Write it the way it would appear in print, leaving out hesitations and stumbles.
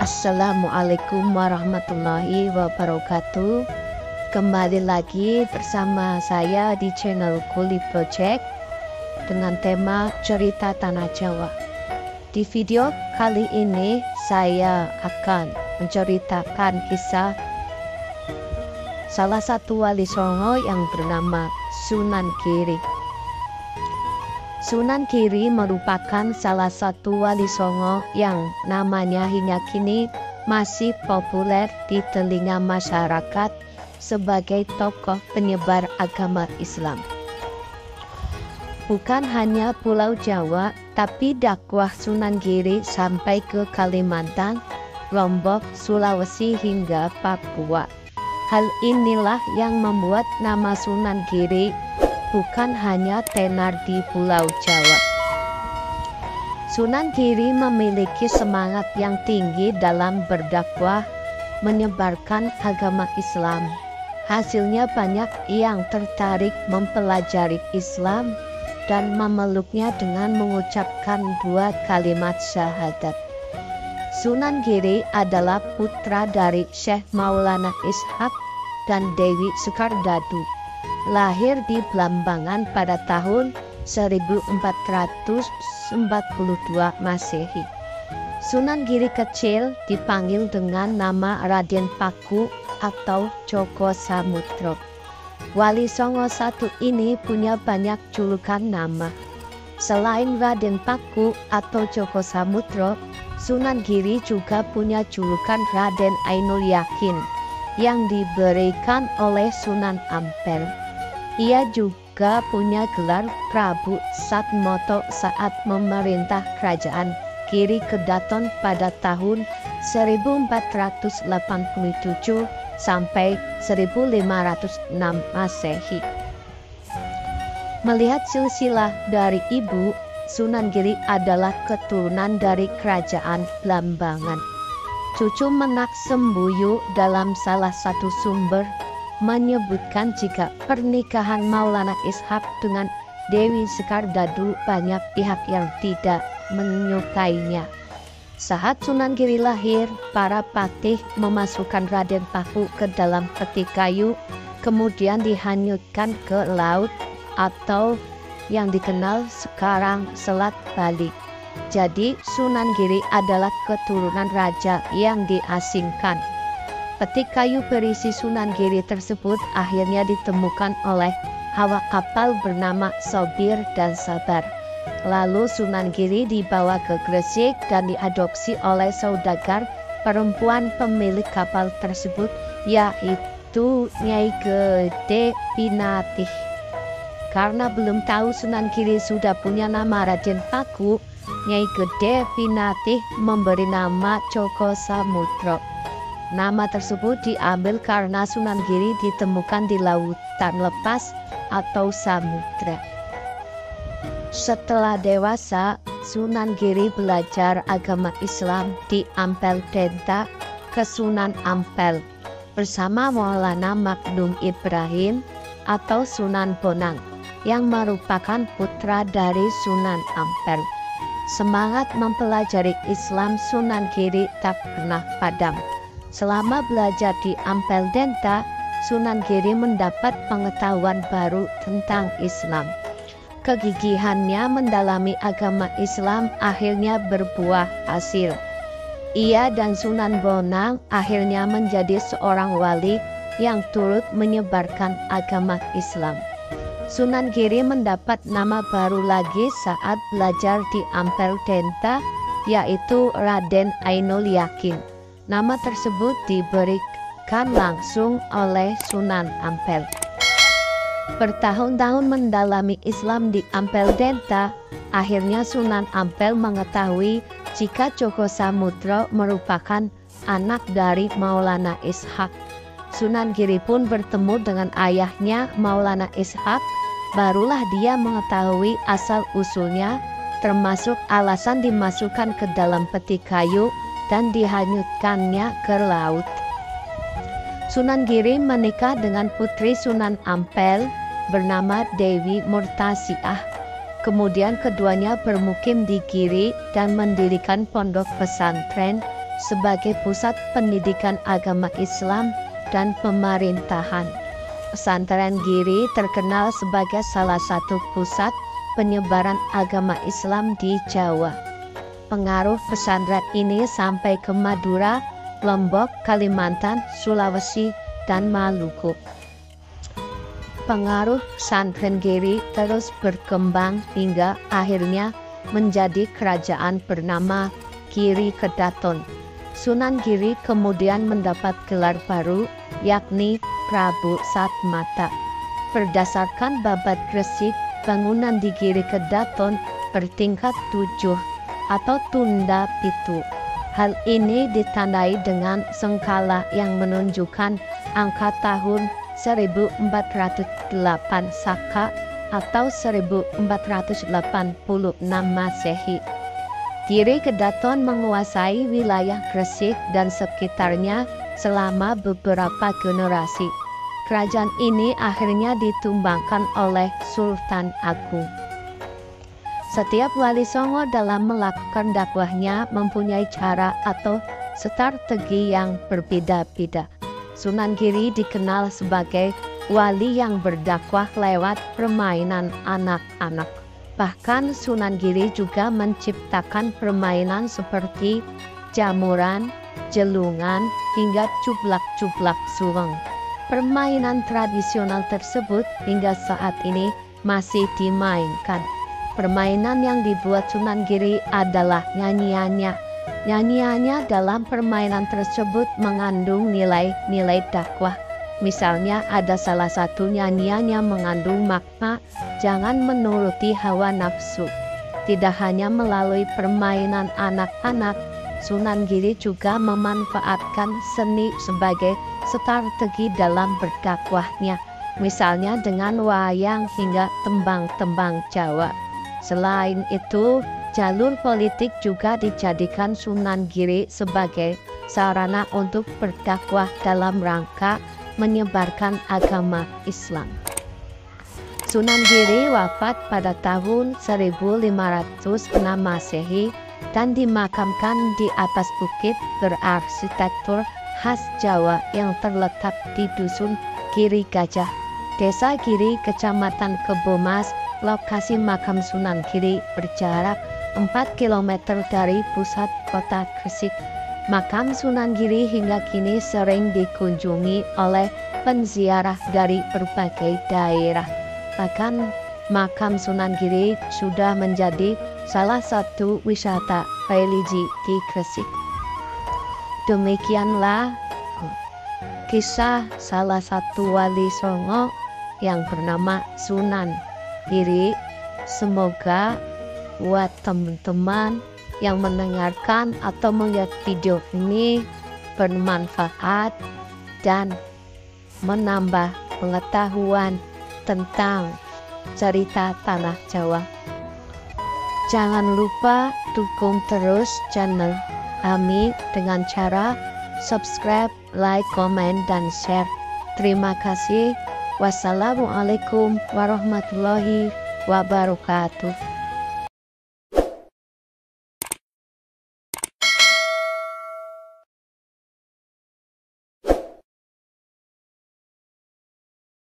Assalamualaikum warahmatullahi wabarakatuh. Kembali lagi bersama saya di channel Kuli Project dengan tema cerita Tanah Jawa. Di video kali ini saya akan menceritakan kisah salah satu wali Songo yang bernama Sunan Giri. Sunan Giri merupakan salah satu wali Songo yang namanya hingga kini masih populer di telinga masyarakat sebagai tokoh penyebar agama Islam. Bukan hanya Pulau Jawa, tapi dakwah Sunan Giri sampai ke Kalimantan, Lombok, Sulawesi hingga Papua. Hal inilah yang membuat nama Sunan Giri bukan hanya tenar di Pulau Jawa. Sunan Giri memiliki semangat yang tinggi dalam berdakwah, menyebarkan agama Islam. Hasilnya banyak yang tertarik mempelajari Islam dan memeluknya dengan mengucapkan 2 kalimat syahadat. Sunan Giri adalah putra dari Syekh Maulana Ishaq dan Dewi Sekardadu. Lahir di Blambangan pada tahun 1442 Masehi. Sunan Giri kecil dipanggil dengan nama Raden Paku atau Joko Samudro. Wali Songo satu ini punya banyak julukan nama. Selain Raden Paku atau Joko Samudro, Sunan Giri juga punya julukan Raden Ainul Yakin yang diberikan oleh Sunan Ampel. Ia juga punya gelar Prabu Satmoto saat memerintah kerajaan Giri Kedaton pada tahun 1487 sampai 1506 Masehi. Melihat silsilah dari ibu, Sunan Giri adalah keturunan dari kerajaan Blambangan. Cucu Menak Sembuyu dalam salah satu sumber menyebutkan jika pernikahan Maulana Ishaq dengan Dewi Sekardadu banyak pihak yang tidak menyukainya. Saat Sunan Giri lahir, para patih memasukkan Raden Paku ke dalam peti kayu, kemudian dihanyutkan ke laut atau yang dikenal sekarang Selat Bali. Jadi Sunan Giri adalah keturunan raja yang diasingkan. Peti kayu berisi Sunan Giri tersebut akhirnya ditemukan oleh awak kapal bernama Sobir dan Sabar. Lalu Sunan Giri dibawa ke Gresik dan diadopsi oleh saudagar perempuan pemilik kapal tersebut, yaitu Nyai Gede Pinatih. Karena belum tahu Sunan Giri sudah punya nama Raden Paku, Nyai Gede Pinatih memberi nama Joko Samudro. Nama tersebut diambil karena Sunan Giri ditemukan di lautan lepas atau samudra. Setelah dewasa, Sunan Giri belajar agama Islam di Ampel Denta ke Sunan Ampel bersama Maulana Makdum Ibrahim atau Sunan Bonang yang merupakan putra dari Sunan Ampel. Semangat mempelajari Islam Sunan Giri tak pernah padam. Selama belajar di Ampel Denta, Sunan Giri mendapat pengetahuan baru tentang Islam. Kegigihannya mendalami agama Islam akhirnya berbuah hasil. Ia dan Sunan Bonang akhirnya menjadi seorang wali yang turut menyebarkan agama Islam. Sunan Giri mendapat nama baru lagi saat belajar di Ampel Denta, yaitu Raden Ainul Yakin. Nama tersebut diberikan langsung oleh Sunan Ampel. Bertahun-tahun mendalami Islam di Ampel Denta, akhirnya Sunan Ampel mengetahui jika Joko Samudro merupakan anak dari Maulana Ishaq. Sunan Giri pun bertemu dengan ayahnya Maulana Ishaq, barulah dia mengetahui asal-usulnya, termasuk alasan dimasukkan ke dalam peti kayu dan dihanyutkannya ke laut. Sunan Giri menikah dengan putri Sunan Ampel bernama Dewi Murtasiah. Kemudian keduanya bermukim di Giri dan mendirikan pondok pesantren sebagai pusat pendidikan agama Islam dan pemerintahan. Pesantren Giri terkenal sebagai salah satu pusat penyebaran agama Islam di Jawa. Pengaruh pesantren ini sampai ke Madura, Lombok, Kalimantan, Sulawesi, dan Maluku. Pengaruh pesantren Giri terus berkembang hingga akhirnya menjadi kerajaan bernama Giri Kedaton. Sunan Giri kemudian mendapat gelar baru, yakni Prabu Satmata. Berdasarkan babat Gresik, bangunan di Giri Kedaton bertingkat 7 atau tunda pitu. Hal ini ditandai dengan sengkala yang menunjukkan angka tahun 1408 Saka atau 1486 Masehi. Giri Kedaton menguasai wilayah Gresik dan sekitarnya selama beberapa generasi. Kerajaan ini akhirnya ditumbangkan oleh Sultan Agung. Setiap wali songo dalam melakukan dakwahnya mempunyai cara atau strategi yang berbeda-beda. Sunan Giri dikenal sebagai wali yang berdakwah lewat permainan anak-anak. Bahkan Sunan Giri juga menciptakan permainan seperti jamuran, jelungan, hingga cublak-cublak suweng. Permainan tradisional tersebut hingga saat ini masih dimainkan. Permainan yang dibuat Sunan Giri adalah nyanyiannya. Nyanyiannya dalam permainan tersebut mengandung nilai-nilai dakwah. Misalnya ada salah satu nyanyian yang mengandung makna jangan menuruti hawa nafsu. Tidak hanya melalui permainan anak-anak, Sunan Giri juga memanfaatkan seni sebagai strategi dalam berdakwahnya. Misalnya dengan wayang hingga tembang-tembang Jawa. Selain itu, jalur politik juga dijadikan Sunan Giri sebagai sarana untuk berdakwah dalam rangka menyebarkan agama Islam. Sunan Giri wafat pada tahun 1506 Masehi dan dimakamkan di atas bukit berarsitektur khas Jawa yang terletak di Dusun Giri Gajah, Desa Giri, Kecamatan Kebomas. Lokasi makam Sunan Giri berjarak 4 km dari pusat kota Gresik. Makam Sunan Giri hingga kini sering dikunjungi oleh penziarah dari berbagai daerah. Bahkan makam Sunan Giri sudah menjadi salah satu wisata religi di Gresik. Demikianlah kisah salah satu wali songo yang bernama Sunan Giri. Semoga buat teman-teman yang mendengarkan atau melihat video ini bermanfaat dan menambah pengetahuan tentang cerita tanah Jawa. Jangan lupa dukung terus channel kami dengan cara subscribe, like, komen, dan share. Terima kasih. Wassalamualaikum warahmatullahi wabarakatuh.